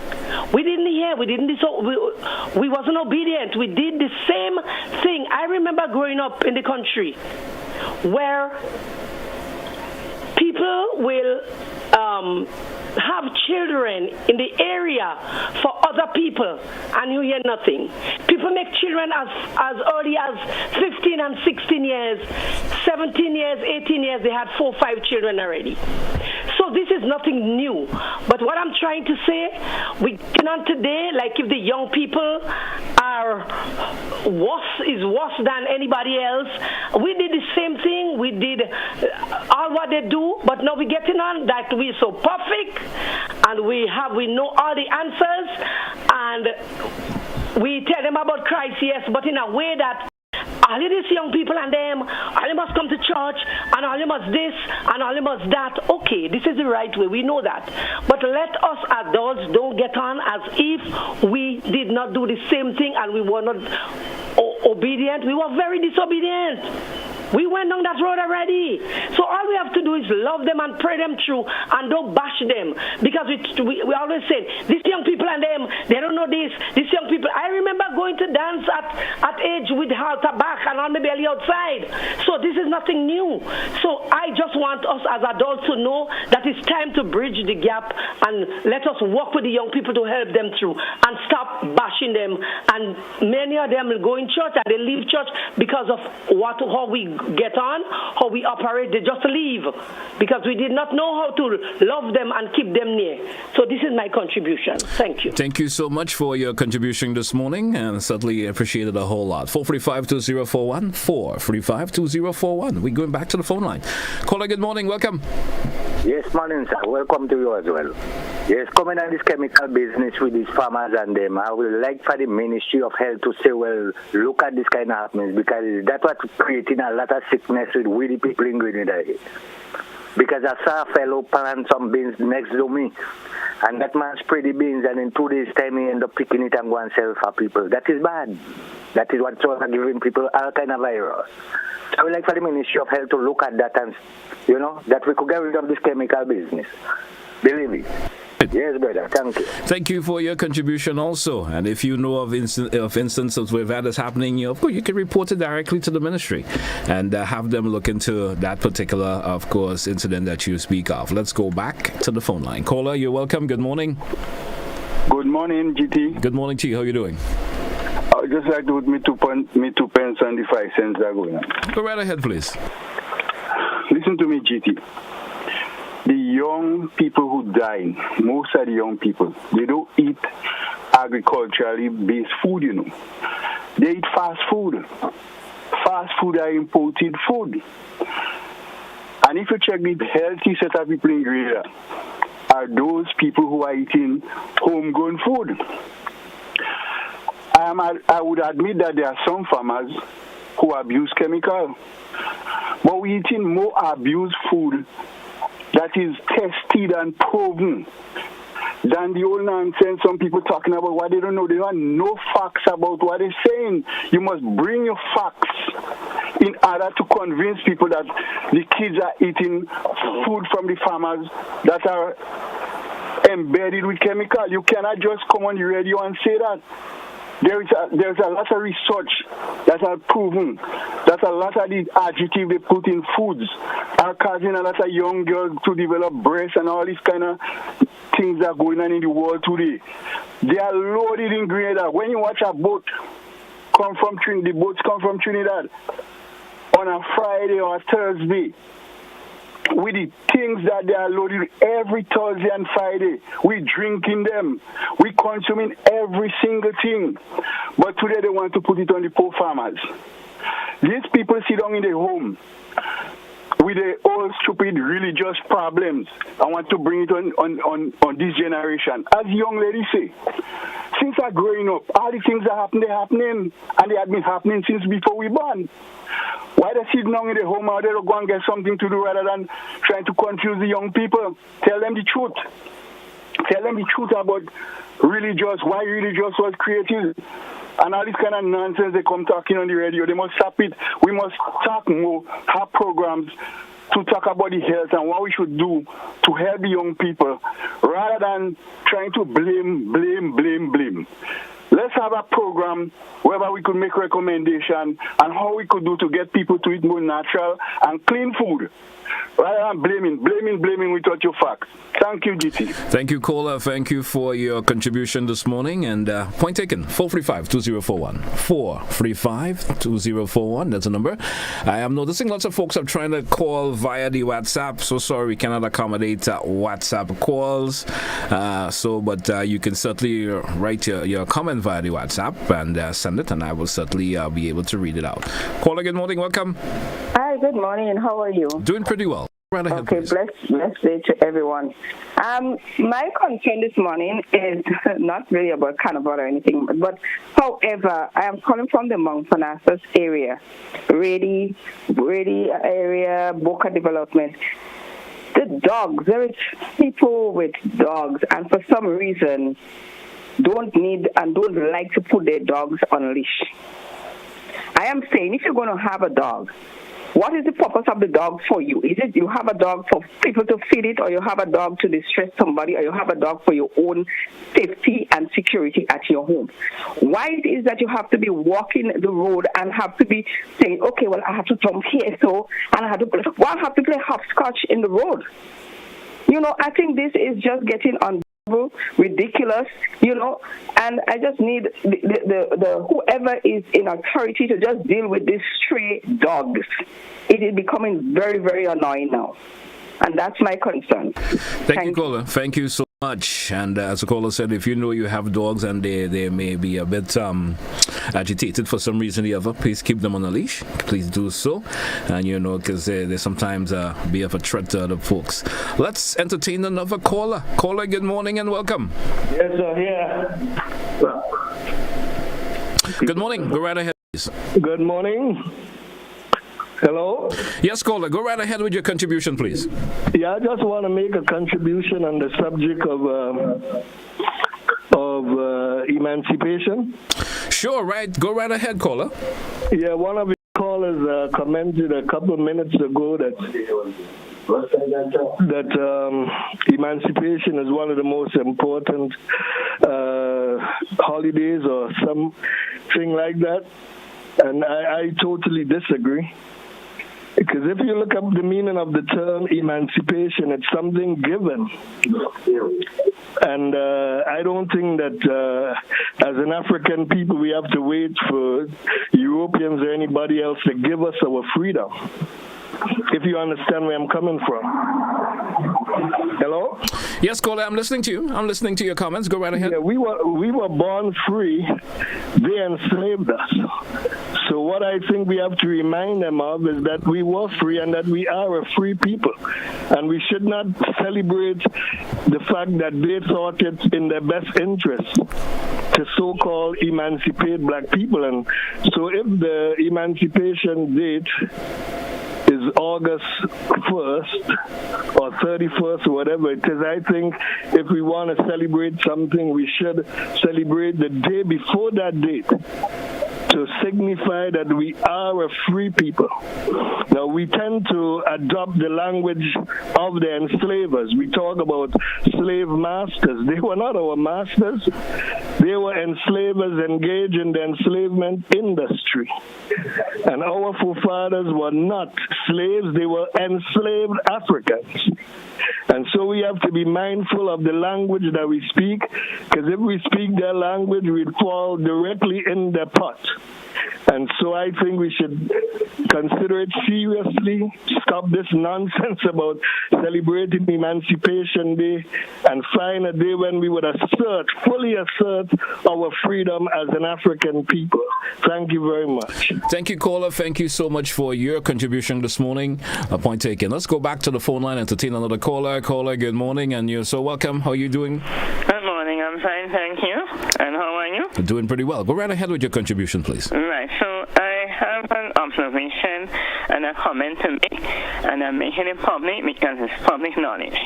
We didn't hear. We wasn't obedient. We did the same thing. I remember growing up in the country where people will have children in the area for other people, and you hear nothing. People make children as early as 15 and 16 years, 17 years, 18 years, they had 4 or 5 children already. So this is nothing new. But what I'm trying to say, we cannot today, like if the young people are worse than anybody else. We did the same thing. We did all what they do, but now we're getting on that we're so perfect and we know all the answers and we tell them about Christ, yes, but in a way that all of these young people and them, all they must come to church, and all they must this, and all they must that. Okay, this is the right way. We know that. But let us adults don't get on as if we did not do the same thing and we were not obedient. We were very disobedient. We went down that road already. So all we have to do is love them and pray them through and don't bash them. Because we always say, these young people and them, they don't know this. These young people. I remember going to dance at age with halter back and on the belly outside. So this is nothing new. So I just want us as adults to know that it's time to bridge the gap and let us work with the young people to help them through and stop bashing them. And many of them will go in church and they leave church because of how we get on, how we operate. They just leave because we did not know how to love them and keep them near. So this is my contribution. Thank you. Thank you so much for your contribution this morning, and certainly appreciate it a whole lot. 435-2041. 435-2041. We're going back to the phone line. Caller, good morning. Welcome. Yes, morning, sir. Welcome to you as well. Yes, coming on this chemical business with these farmers and them, I would like for the Ministry of Health to say, well, look at this kind of happenings, because that's what's creating a lot of sickness with the people in Grenada. Because I saw a fellow plant some beans next to me, and that man sprayed the beans, and in 2 days' time he ended up picking it and go and sell for people. That is bad. That is what's giving people all kind of virus. So I would like for the Ministry of Health to look at that and, that we could get rid of this chemical business. Believe it. Yes, brother. Thank you. Thank you for your contribution also. And if you know of instances where that is happening, of course, you can report it directly to the ministry and have them look into that particular, of course, incident that you speak of. Let's go back to the phone line. Caller, you're welcome. Good morning. Good morning, GT. Good morning to you. How are you doing? I would just like to put me 2 pence and the 5 cents that are going on. Go right ahead, please. Listen to me, GT. The young people who die, most of the young people, they don't eat agriculturally based food, you know. They eat fast food. Fast food are imported food. And if you check the healthy set of people in Grenada, are those people who are eating homegrown food. I would admit that there are some farmers who abuse chemical, but we're eating more abused food that is tested and proven than the old nonsense some people talking about what they don't know. They don't have no facts about what they're saying. You must bring your facts in order to convince people that the kids are eating food from the farmers that are embedded with chemical. You cannot just come on the radio and say that. There's a lot of research that are proven that a lot of the adjectives they put in foods are causing a lot of young girls to develop breasts and all these kind of things that are going on in the world today. They are loaded in Grenada. When you watch a boat come from Trinidad, the boats come from Trinidad on a Friday or a Thursday, with the things that they are loaded every Thursday and Friday, we drinking them, we consuming every single thing. But today they want to put it on the poor farmers. These people sit down in their home with their old stupid religious problems. I want to bring it on this generation. As young ladies say, since I'm growing up, all the things that happen, they're happening, and they have been happening since before we born. Why they sit down in the home out there to go and get something to do rather than trying to confuse the young people? Tell them the truth. Tell them the truth about religious, why religious was created. And all this kind of nonsense they come talking on the radio. They must stop it. We must talk more, have programs to talk about the health and what we should do to help the young people rather than trying to blame. Let's have a program whereby we could make recommendation and how we could do to get people to eat more natural and clean food rather than blaming without your facts. Thank you, GT. Thank you, caller. Thank you for your contribution this morning. And point taken, 435-2041. 435-2041, that's the number. I am noticing lots of folks are trying to call via the WhatsApp. So sorry, we cannot accommodate WhatsApp calls. But you can certainly write your comment via the WhatsApp and send it, and I will certainly be able to read it out. Caller, good morning. Welcome. Hi, good morning, and how are you? Doing pretty well. Right ahead, okay, blessed day to everyone. My concern this morning is not really about carnival or anything, but however, I am calling from the Mount Parnassus area, Ready area, Boca Development. The dogs, there is people with dogs, and for some reason don't need and don't like to put their dogs on a leash. I am saying, if you're going to have a dog, what is the purpose of the dog for you? Is it you have a dog for people to feed it, or you have a dog to distress somebody, or you have a dog for your own safety and security at your home? Why it is that you have to be walking the road and have to be saying, okay, well, I have to jump here, and I have to play hopscotch in the road? I think this is just getting ridiculous, and I just need the whoever is in authority to just deal with these stray dogs. It is becoming very, very annoying now, and that's my concern. Thank you, caller. Thank you so much. And as the caller said, if you know you have dogs and they may be a bit agitated for some reason or the other, please keep them on a leash. Please do so. And because they sometimes be of a threat to other folks. Let's entertain another caller. Caller, good morning and welcome. Yes, sir. Yeah. Good morning. Go right ahead, please. Good morning. Hello? Yes, caller. Go right ahead with your contribution, please. Yeah, I just want to make a contribution on the subject of emancipation. Sure, right. Go right ahead, caller. Yeah, one of the callers commented a couple of minutes ago that that emancipation is one of the most important holidays or something like that. And I totally disagree. Because if you look up the meaning of the term emancipation, it's something given. And I don't think that as an African people we have to wait for Europeans or anybody else to give us our freedom. If you understand where I'm coming from. Hello? Yes, caller, I'm listening to you. I'm listening to your comments. Go right ahead. Yeah, we were born free. They enslaved us. So what I think we have to remind them of is that we were free and that we are a free people. And we should not celebrate the fact that they thought it's in their best interest to so-called emancipate black people. And so if the emancipation date is August 1st or 31st or whatever it is, I think if we want to celebrate something, we should celebrate the day before that date to signify that we are a free people. Now, we tend to adopt the language of the enslavers. We talk about slave masters. They were not our masters. They were enslavers engaged in the enslavement industry. And our forefathers were not slaves. They were enslaved Africans. And so we have to be mindful of the language that we speak, because if we speak their language, we'd fall directly in their pot. And so I think we should consider it seriously, stop this nonsense about celebrating Emancipation Day, and find a day when we would fully assert our freedom as an African people. Thank you very much. Thank you, caller. Thank you so much for your contribution this morning. Point taken. Let's go back to the phone line and entertain another caller. Caller, good morning, and you're so welcome. How are you doing? Good morning. I'm fine, thank you. And how are you? Doing pretty well. Go right ahead with your contribution, please. Right. So I have an observation and a comment to make, and I'm making it public because it's public knowledge.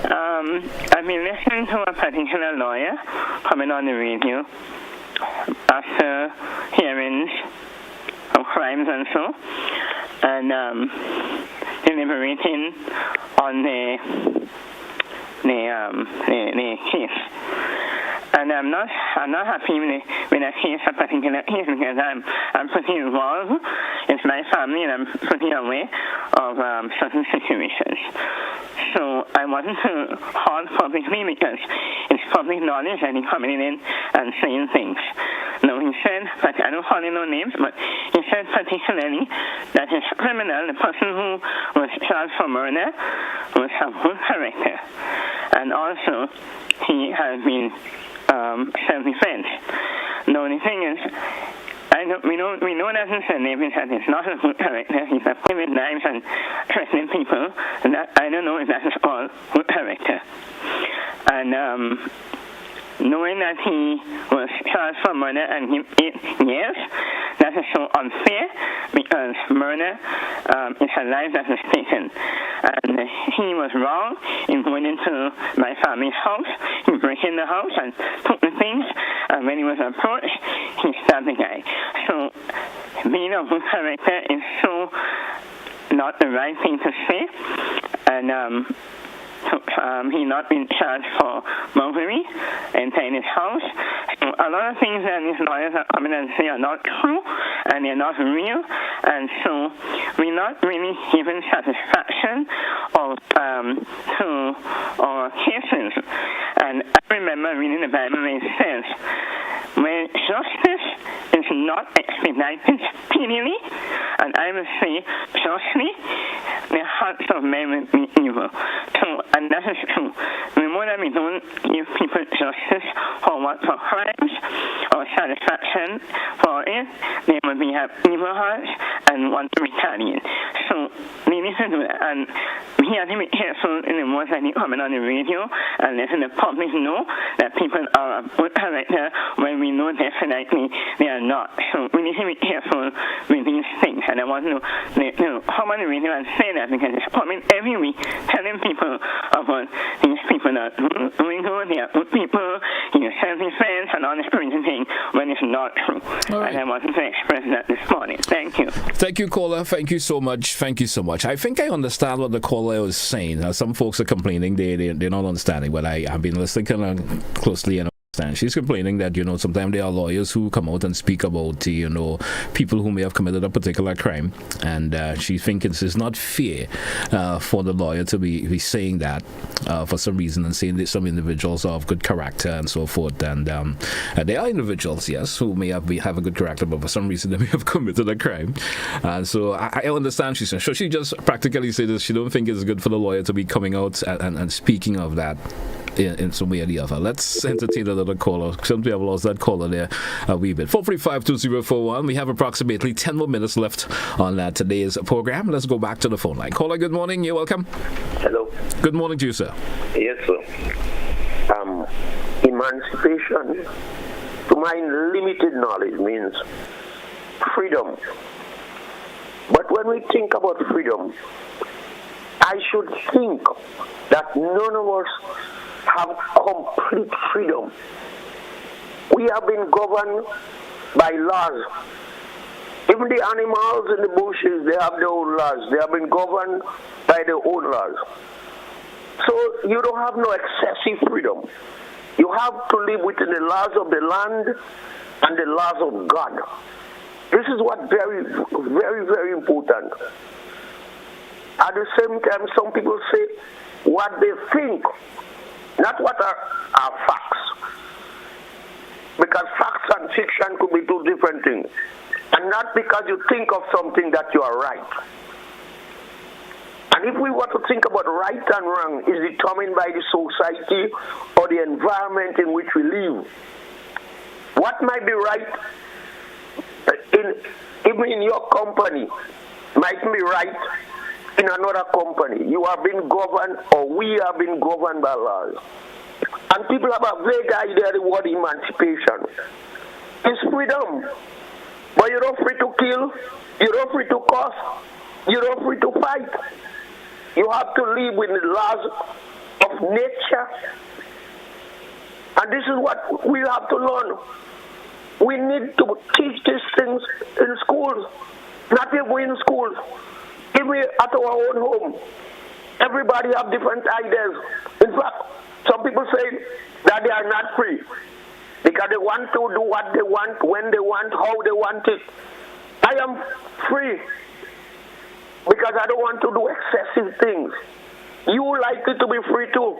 I've been listening to a particular lawyer coming on the radio after hearings of crimes and so, and deliberating on the case. And I'm not happy with a case, a particular case, because I'm pretty involved. It's my family, and I'm pretty aware of certain situations. So I wanted to halt publicly because it's public knowledge, and he's coming in and saying things. Now he said, but I don't call him no names, but he said particularly that his criminal, the person who was charged for murder, was of good character, and also he has been self-defense. Now the thing is, we know that in St. David that it's not a good character. He's a with knives and threatening people, and that, I don't know if that is all good character. And knowing that he was charged for murder and given 8 years, that is so unfair, because murder is a life that is taken. And he was wrong in going into my family's house. He broke in the house and took the things, and when he was approached, he stabbed the guy. So being of good character is so not the right thing to say. And he not been charged for burglary inside his house. So a lot of things that these lawyers are coming and say are not true, and they're not real, and so we're not really given satisfaction of to our cases. And I remember reading the Bible where it says, when justice is not expedited speedily, and I will say justly, the hearts of men will be evil. So, and that is true. The more that we don't give people justice for crimes or satisfaction for it, they will be have evil hearts and want to retaliate. So we need to do that, and we have to be careful in the words that they comment on the radio and let the public know that people are of good character when we know definitely they are not. So we need to be careful with these things, and I want to come on the radio and say that, because it's coming every week telling people about these people that doing good, they are good people, self-defense and all this crazy thing, when it's not true. Right. And I wanted to express that this morning. Thank you. Thank you, caller. Thank you so much. Thank you so much. I think I understand what the caller was saying. Some folks are complaining they're not understanding, but I've been listening closely and understand. She's complaining that, sometimes there are lawyers who come out and speak about, people who may have committed a particular crime, and she thinks it's not fair for the lawyer to be saying that for some reason, and saying that some individuals are of good character and so forth. And there are individuals, yes, who may have a good character, but for some reason they may have committed a crime. And so I understand she's saying. So she just practically said that she don't think it's good for the lawyer to be coming out and speaking of that in some way or the other. Let's entertain another caller. Since we have lost that caller there a wee bit. 435-2041. We have approximately 10 more minutes left on today's program. Let's go back to the phone line. Caller, good morning. You're welcome. Hello. Good morning to you, sir. Yes, sir. Emancipation, to my limited knowledge, means freedom. But when we think about freedom, I should think that none of us have complete freedom. We have been governed by laws. Even the animals in the bushes, they have their own laws. They have been governed by their own laws. So you don't have no excessive freedom. You have to live within the laws of the land and the laws of God. This is what very, very, very important. At the same time, some people say what they think, not what are facts. Because facts and fiction could be two different things. And not because you think of something that you are right. And if we want to think about right and wrong, is determined by the society or the environment in which we live. What might be right even in your company might be right in another company. You are being governed, or we are being governed by laws. And people have a vague idea of the word emancipation. It's freedom. But you're not free to kill, you're not free to curse, you're not free to fight. You have to live with the laws of nature. And this is what we have to learn. We need to teach these things in schools, not even in schools, even at our own home. Everybody have different ideas. In fact, some people say that they are not free because they want to do what they want, when they want, how they want it. I am free because I don't want to do excessive things. You like it to be free too.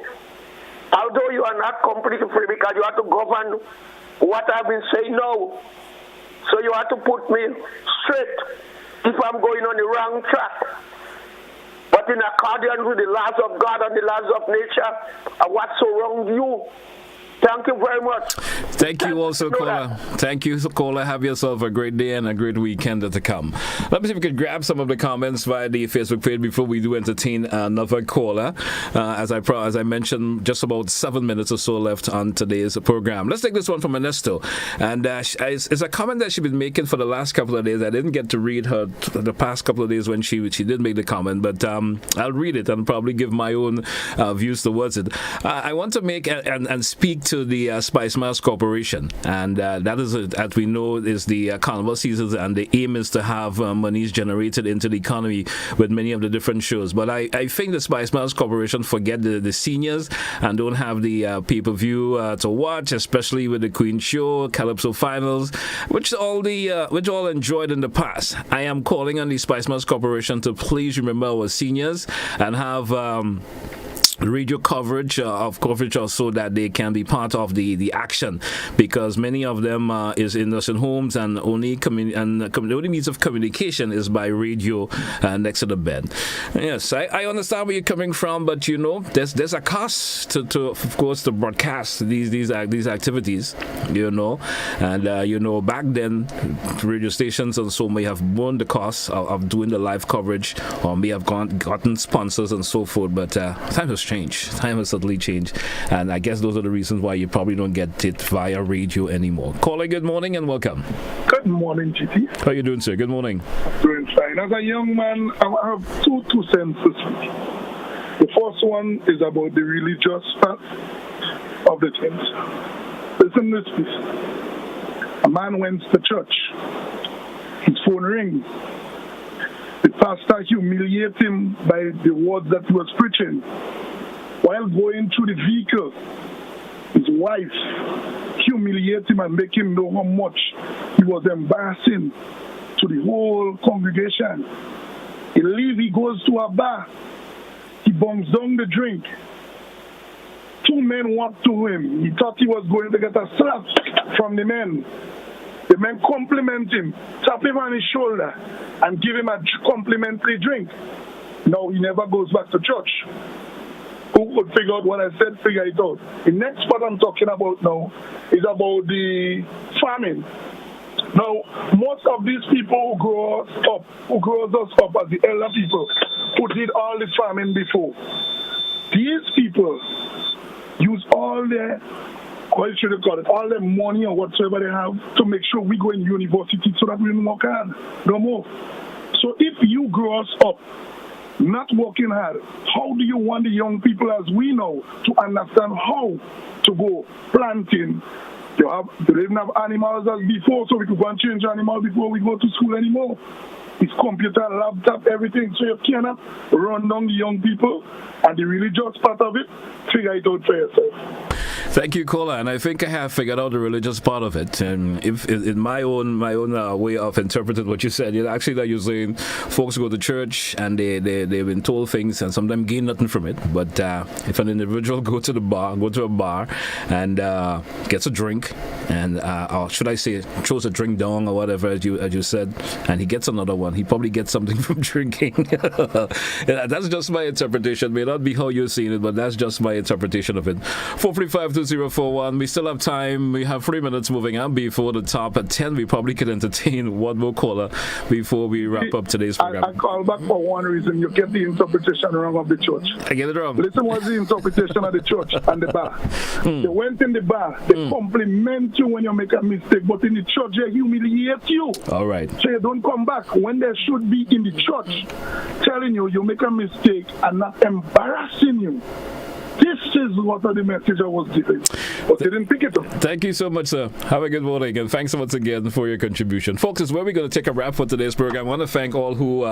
Although you are not completely free because you have to govern what I've been saying now. So you have to put me straight if I'm going on the wrong track. But in accordance with the laws of God and the laws of nature, what's so wrong with you? Thank you very much. Thank you also, caller. Thank you, caller. Have yourself a great day and a great weekend to come. Let me see if we could grab some of the comments via the Facebook page before we do entertain another caller. As I mentioned, just about 7 minutes or so left on today's program. Let's take this one from Ernesto. And it's a comment that she's been making for the last couple of days. I didn't get to read her the past couple of days when she did make the comment, but I'll read it and probably give my own views towards it. I want to make and speak to the Spice Miles Corporation, and that is, as we know, is the carnival season, and the aim is to have monies generated into the economy with many of the different shows. But I think the Spice Miles Corporation forget the seniors and don't have the pay-per-view to watch, especially with the Queen Show, Calypso Finals, which all enjoyed in the past. I am calling on the Spice Miles Corporation to please remember our seniors and have radio coverage so that they can be part of the action, because many of them is in nursing homes, and the only means of communication is by radio next to the bed. Yes, I understand where you're coming from, but there's a cost to of course to broadcast these activities, and back then radio stations and so may have borne the cost of doing the live coverage, or may have gotten sponsors and so forth, but time has changed. Time has certainly changed, and I guess those are the reasons why you probably don't get it via radio anymore. Caller, good morning and welcome. Good morning, GT. How you doing, sir? Good morning. Doing fine. As a young man, I have two cents to speak. The first one is about the religious part of the things. Listen to this. A man went to church. His phone rings. pastor humiliate him by the words that he was preaching. While going through the vehicle, his wife humiliate him and make him know how much he was embarrassing to the whole congregation. He leaves, he goes to a bar. He bums down the drink. 2 men walk to him. He thought he was going to get a slap from the men. The men compliment him, tap him on his shoulder, and give him a complimentary drink. Now he never goes back to church. Who could figure out what I said? Figure it out. The next part I'm talking about now is about the famine. Now, most of these people who grows us up as the elder people who did all the farming before, these people use all their, what should I call it, all their money or whatsoever they have to make sure we go in university so that we don't work hard no more. So if you grow us up not working hard, how do you want the young people as we know to understand how to go planting? They didn't have animals as before, so we could go and change animals before we go to school anymore. It's computer, laptop, everything. So you cannot run down the young people, and the religious part of it, figure it out for yourself. Thank you, caller. And I think I have figured out the religious part of it. And if in my own way of interpreting what you said, actually that you're saying folks go to church and they've been told things and sometimes gain nothing from it. But if an individual go to a bar and gets a drink, and or should I say throws a drink down or whatever as you said, and he gets another one, he probably gets something from drinking. That's just my interpretation. May not be how you're seeing it, but that's just my interpretation of it. 435-2041. We still have time. We have 3 minutes moving on before the top at 10. We probably could entertain one more caller before we wrap up today's program. I call back for one reason. You get the interpretation wrong of the church. I get it wrong. Listen, what's the interpretation of the church and the bar? They went in the bar. They compliment you when you make a mistake, but in the church they humiliate you. All right. So you don't come back when they should be in the church telling you make a mistake and not embarrassing you. This is what the message I was giving, but they didn't pick it up. Thank you so much, sir. Have a good morning, and thanks once again for your contribution. Folks, this is where we're going to take a wrap for today's program. I want to thank all who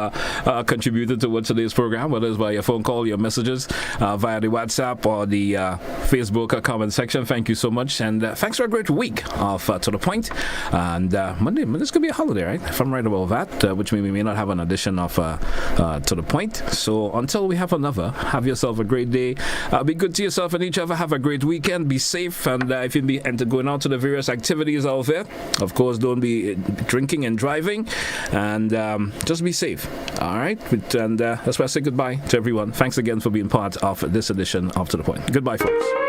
contributed to today's program, whether it's by your phone call, your messages, via the WhatsApp or the Facebook comment section. Thank you so much, and thanks for a great week of To The Point. And Monday this could be a holiday, right? If I'm right about that, which means we may not have an edition of To The Point. So until we have another, have yourself a great day. Be good to yourself and each other. Have a great weekend. Be safe, and if you be going out to the various activities out there, of course, don't be drinking and driving, and just be safe. All right, and that's why I say goodbye to everyone. Thanks again for being part of this edition of To The Point. Goodbye, folks.